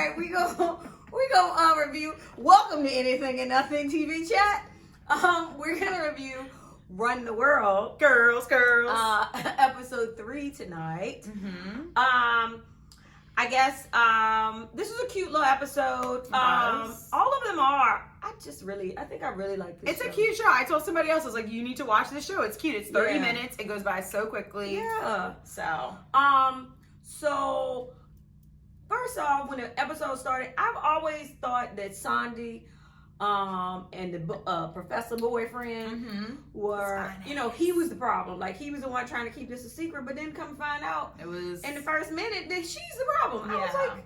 right, we go review. Welcome to Anything and Nothing TV chat. We're gonna review Run the World, girls. episode 3 tonight. I guess this is a cute little episode. All of them are. I think I really like this. It's show. a cute show. I told somebody else, I was like, you need to watch this show. It's cute. It's 30 minutes. It goes by so quickly. Yeah. So first off, when the episode started, I've always thought that Sandy and the professor boyfriend were, he was the problem. Like, he was the one trying to keep this a secret, but then come find out it was in the first minute that she's the problem. I was like,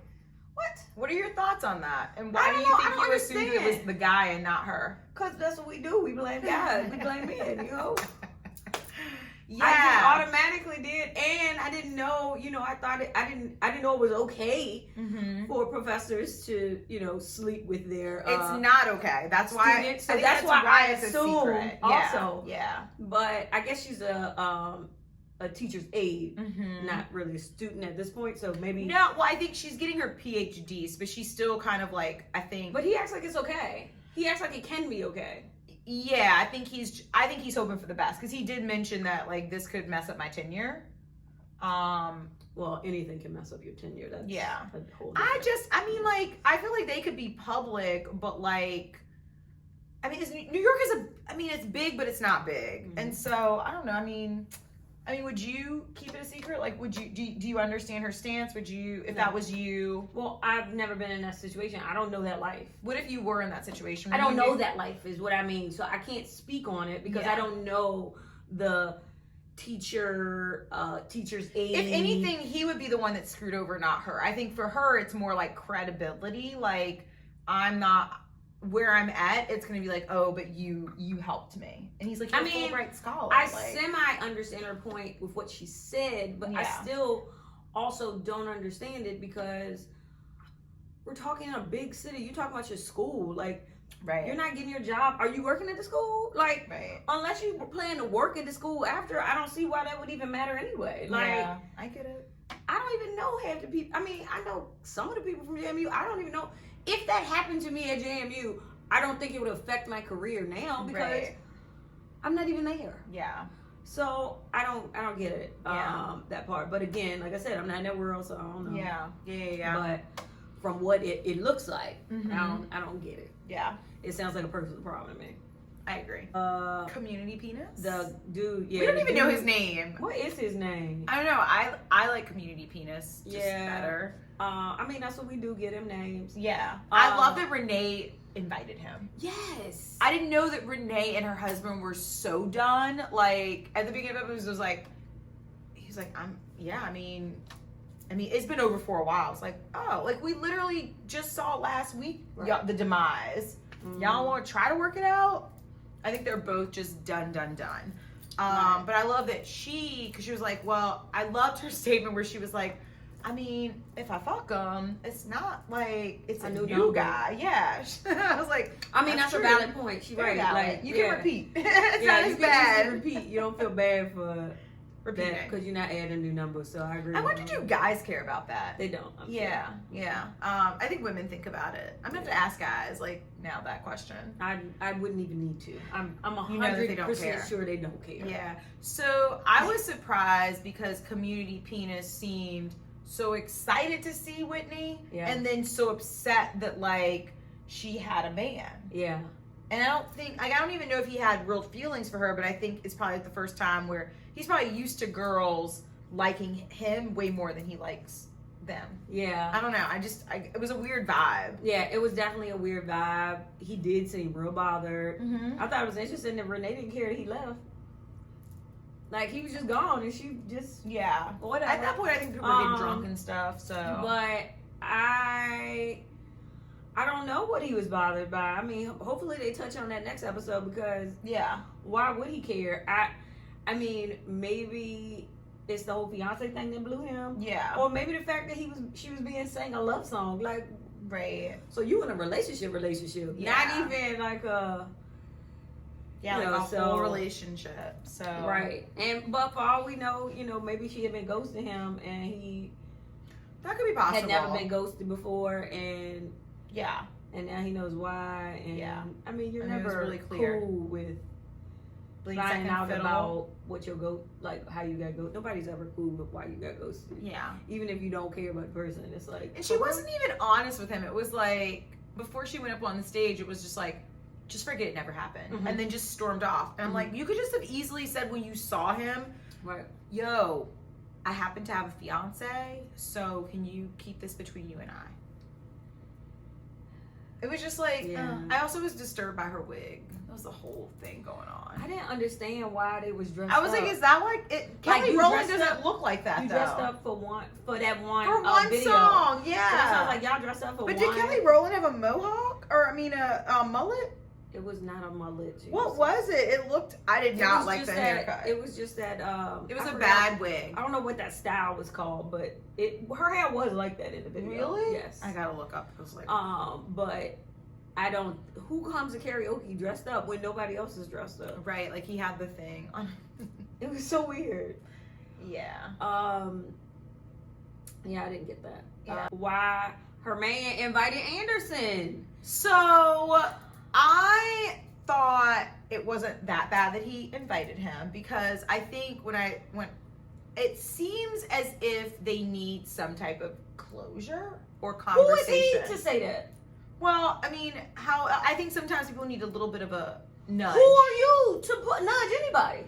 what? What are your thoughts on that? And why do you think you assumed it was the guy and not her? Because that's what we do. We blame guys. We blame men, Yeah. I just automatically did, and I didn't know. I didn't know it was okay for professors to, sleep with their. It's not okay. That's why. Students. So that's why I assume also. Yeah. But I guess she's a teacher's aide, not really a student at this point. So maybe no. Well, I think she's getting her PhDs, but she's still kind of like, I think. But he acts like it's okay. He acts like it can be okay. Yeah, I think he's hoping for the best, because he did mention that, like, this could mess up my tenure. Well, anything can mess up your tenure. That's a whole I feel like they could be public, but like, New York it's big, but it's not big, and so I don't know. I mean, would you keep it a secret? Like, do you understand her stance? Would you, if that was you? Well, I've never been in that situation. I don't know that life. What if you were in that situation? I don't know that life is what I mean. So I can't speak on it because I don't know the teacher's aide. If anything, he would be the one that's screwed over, not her. I think for her, it's more like credibility. Like, I'm not where I'm at, it's gonna be like, oh, but you helped me, and he's like, you're a Fulbright scholar. I semi understand her point with what she said, but I still also don't understand it because we're talking in a big city. You talking about your school, like, you're not getting your job. Are you working at the school? Like, unless you plan to work at the school after, I don't see why that would even matter anyway. Like, I get it. I don't even know half the people. I know some of the people from JMU. I don't even know. If that happened to me at JMU, I don't think it would affect my career now because I'm not even there. Yeah. So I don't get it. That part. But again, like I said, I'm not in that world, so I don't know. Yeah. But from what it looks like, I don't get it. Yeah. It sounds like a personal problem to me. I agree. Community penis? The dude, we don't even know his name. What is his name? I don't know. I like Community Penis just better. That's what we do, get him names. Yeah. I love that Renee invited him. Yes. I didn't know that Renee and her husband were so done. Like, at the beginning of it, it was like, he's like, it's been over for a while. It's like, oh, like, we literally just saw last week the demise. Y'all want to try to work it out? I think they're both just done. But I love that because she was like, well, I loved her statement where she was like, if I fuck him, it's not like it's a new guy. Yeah. I was like, that's a valid point. She's right. Like, you can repeat. It's not as bad. Repeat. You don't feel bad for repeating because you're not adding a new number. So I agree. I wonder, do guys care about that? They don't. Yeah. I think women think about it. I'm gonna have to ask guys now that question. I wouldn't even need to. I'm 100% sure they don't care. Yeah. So I was surprised because Community Penis seemed so excited to see Whitney, and then so upset that she had a man. Yeah. And I don't even know if he had real feelings for her, but I think it's probably the first time where he's probably used to girls liking him way more than he likes them. Yeah. I don't know. It was a weird vibe. Yeah, it was definitely a weird vibe. He did seem real bothered. I thought it was interesting that Renee didn't care that he left. Like, he was just gone, and she just whatever. At that point, I think people were getting drunk and stuff. So, but I don't know what he was bothered by. Hopefully they touch on that next episode because why would he care? Maybe it's the whole fiance thing that blew him. Yeah. Or maybe the fact that she was being sang a love song, like So you in a relationship, not even like a. Yeah, like a whole relationship. So but for all we know, maybe she had been ghosting him, and he That could be possible. Had never been ghosted before, and yeah. And now he knows why. And yeah. I mean, you're I mean, never really clear. cool with Playing finding out fiddle. about what your like how you got ghosted. Nobody's ever cool with why you got ghosted. Yeah. Even if you don't care about the person, it's like. And she wasn't even honest with him. It was like before she went up on the stage, it was just like, just forget it never happened, and then just stormed off. And I'm like, you could just have easily said when you saw him, right? Yo, I happen to have a fiance, so can you keep this between you and I? It was just like, I also was disturbed by her wig. That was the whole thing going on. I didn't understand why they was dressed I was up. like, is that why? Kelly Rowland doesn't look like that, you though. dressed up for that one video. Song, yeah. So that sounds like y'all dressed up for one. But did Kelly Rowland have a mohawk? Or, I mean, a mullet? It was not a mullet. What was it? It looked, I did not like the haircut. It was just that, it was a bad wig. I don't know what that style was called, but her hair was like that in the video. Really? Yes. I gotta look up. It was like, but I don't, who comes to karaoke dressed up when nobody else is dressed up? Right, like he had the thing on. It was so weird. Yeah. Yeah, I didn't get that. Yeah. Why her man invited Anderson? So I thought it wasn't that bad that he invited him, because I think when it seems as if they need some type of closure or conversation. Who is he to say that? Well, I mean, I think sometimes people need a little bit of a nudge. Who are you to nudge anybody?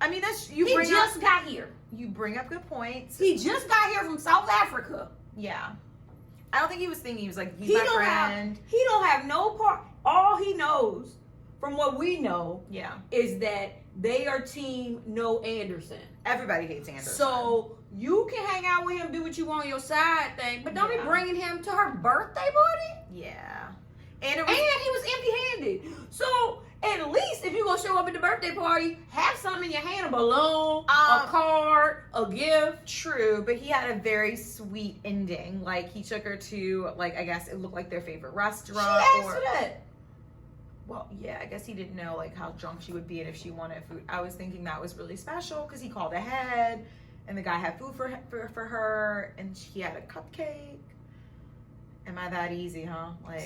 I mean, He just got here. You bring up good points. He just got here from South Africa. Yeah. I don't think he was thinking, he was like, he's my friend. He don't have no part. All he knows, from what we know, is that they are team no Anderson. Everybody hates Anderson. So you can hang out with him, do what you want on your side thing, but don't be bringing him to her birthday party. Yeah. And he was empty-handed. So at least if you're going to show up at the birthday party, have something in your hand, a balloon, a card, a gift. True, but he had a very sweet ending. Like, he took her to, like, I guess it looked like their favorite restaurant. She asked for that. Well, yeah, I guess he didn't know, like, how drunk she would be and if she wanted food. I was thinking that was really special because he called ahead and the guy had food for her and she had a cupcake. Am I that easy, huh? Like,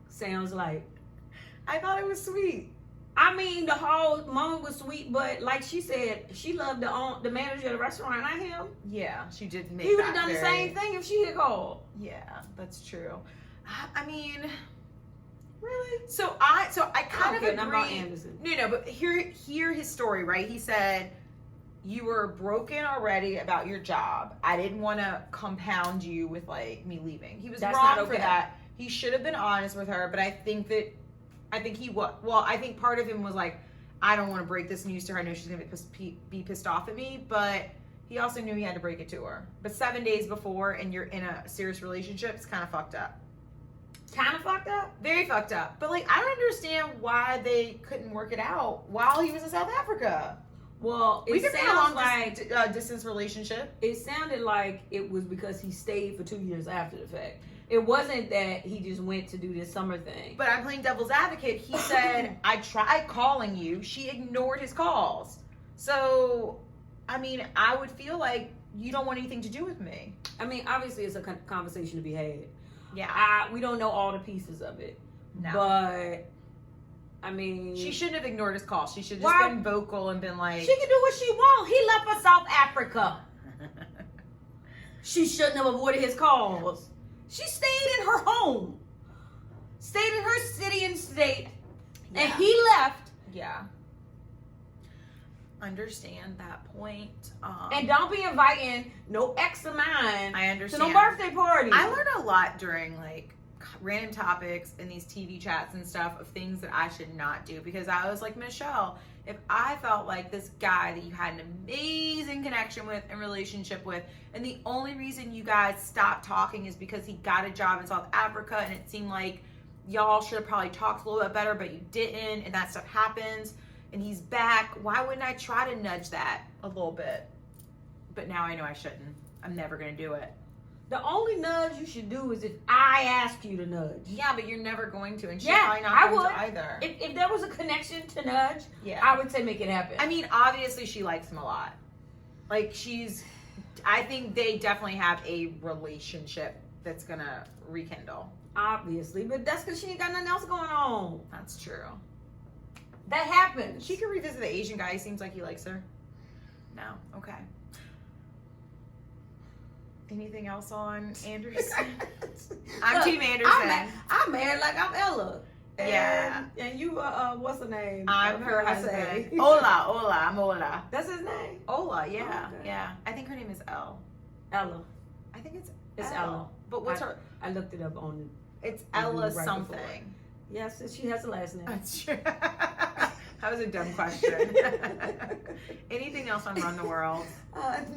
Sounds like. I thought it was sweet. I mean, the whole moment was sweet, but like she said, she loved the manager of the restaurant, not him. Yeah, she did make. He would have done the same thing if she had called. Yeah, that's true. I mean, really? So I kind of agree. About Anderson. No, but hear his story, right? He said, you were broken already about your job. I didn't want to compound you with like me leaving. He was wrong for that. He should have been honest with her, but I think part of him was like, I don't want to break this news to her. I know she's going to be pissed off at me, but he also knew he had to break it to her. But 7 days before and you're in a serious relationship, it's kind of fucked up. Kind of fucked up? Very fucked up. But like, I don't understand why they couldn't work it out while he was in South Africa. Well, we could be a long distance relationship. It sounded like it was because he stayed for 2 years after the fact. It wasn't that he just went to do this summer thing. But I'm playing devil's advocate. He said, I tried calling you. She ignored his calls. So, I mean, I would feel like you don't want anything to do with me. I mean, obviously it's a conversation to be had. Yeah. We don't know all the pieces of it. No. But, I mean... She shouldn't have ignored his calls. She should have just been vocal and been like... She can do what she wants. He left for South Africa. She shouldn't have avoided his calls. She stayed in her home. Stayed in her city and state. Yeah. And he left. Yeah. Understand that point. And don't be inviting no ex of mine I understand. to no birthday party. I learned a lot during like random topics in these TV chats and stuff of things that I should not do, because I was like, Michelle, if I felt like this guy that you had an amazing connection with and relationship with, and the only reason you guys stopped talking is because he got a job in South Africa and it seemed like y'all should have probably talked a little bit better, but you didn't, and that stuff happens, and he's back, why wouldn't I try to nudge that a little bit? But now I know I shouldn't. I'm never going to do it. The only nudge you should do is if I ask you to nudge. Yeah, but you're never going to, and she's probably not going to either. If there was a connection to nudge, yeah, I would say make it happen. I mean, obviously she likes him a lot. Like, she's I think they definitely have a relationship that's gonna rekindle. Obviously, but that's because she ain't got nothing else going on. That's true. That happens. She could revisit the Asian guy. He seems like he likes her. No. Okay. Anything else on Anderson? I'm Team Anderson. I'm mad like I'm Ella. Yeah. And you, what's her name? I'm her husband. Ola. I'm Ola. That's his name? Ola, yeah. Oh, okay. Yeah. I think her name is Elle. Ella. I think it's Ella. But what's her? I looked it up on. It's Ella right something. before. Yes, she has a last name. That's true. That was a dumb question. Anything else on Run the World?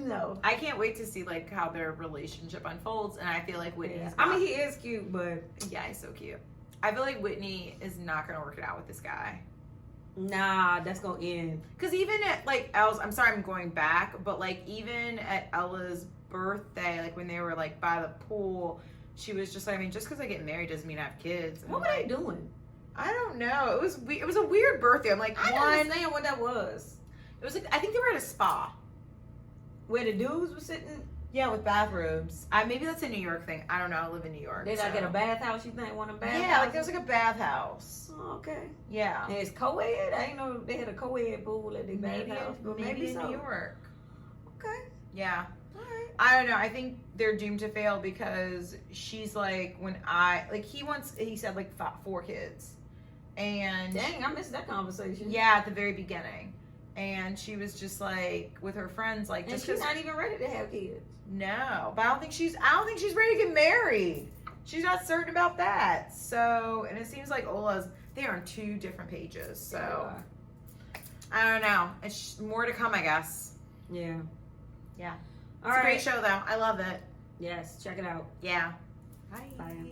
No. I can't wait to see like how their relationship unfolds, and I feel like Whitney's. Yeah. I mean, he is cute, but yeah, he's so cute. I feel like Whitney is not gonna work it out with this guy. Nah, that's gonna end. Cause even at like Elle's, I'm sorry, I'm going back, but like even at Ella's birthday, like when they were like by the pool, she was just like, I mean, just because I get married doesn't mean I have kids. And What were they doing? I don't know. It was a weird birthday. I'm like, I don't understand what that was. It was like, I think they were at a spa. Where the dudes were sitting? Yeah, with bathrobes. Maybe that's a New York thing. I don't know. I live in New York. They like at a bathhouse, you think? One of them bathhouses? Yeah, like there was like a bathhouse. Oh, okay. Yeah. And it's co-ed? I didn't know they had a co-ed pool at the bathhouse. But Maybe in so. New York. Okay. Yeah. All right. I don't know. I think they're doomed to fail because she's like, he said like 4 kids. And dang, I missed that conversation. Yeah, at the very beginning. And she was just like with her friends, like, and just she's not even ready to have kids. No, but I don't think she's ready to get married. She's not certain about that. So, and it seems like they are on 2 different pages. So, I don't know. It's more to come, I guess. Yeah. Yeah. All it's right. a great show, though. I love it. Yes, check it out. Yeah. Bye.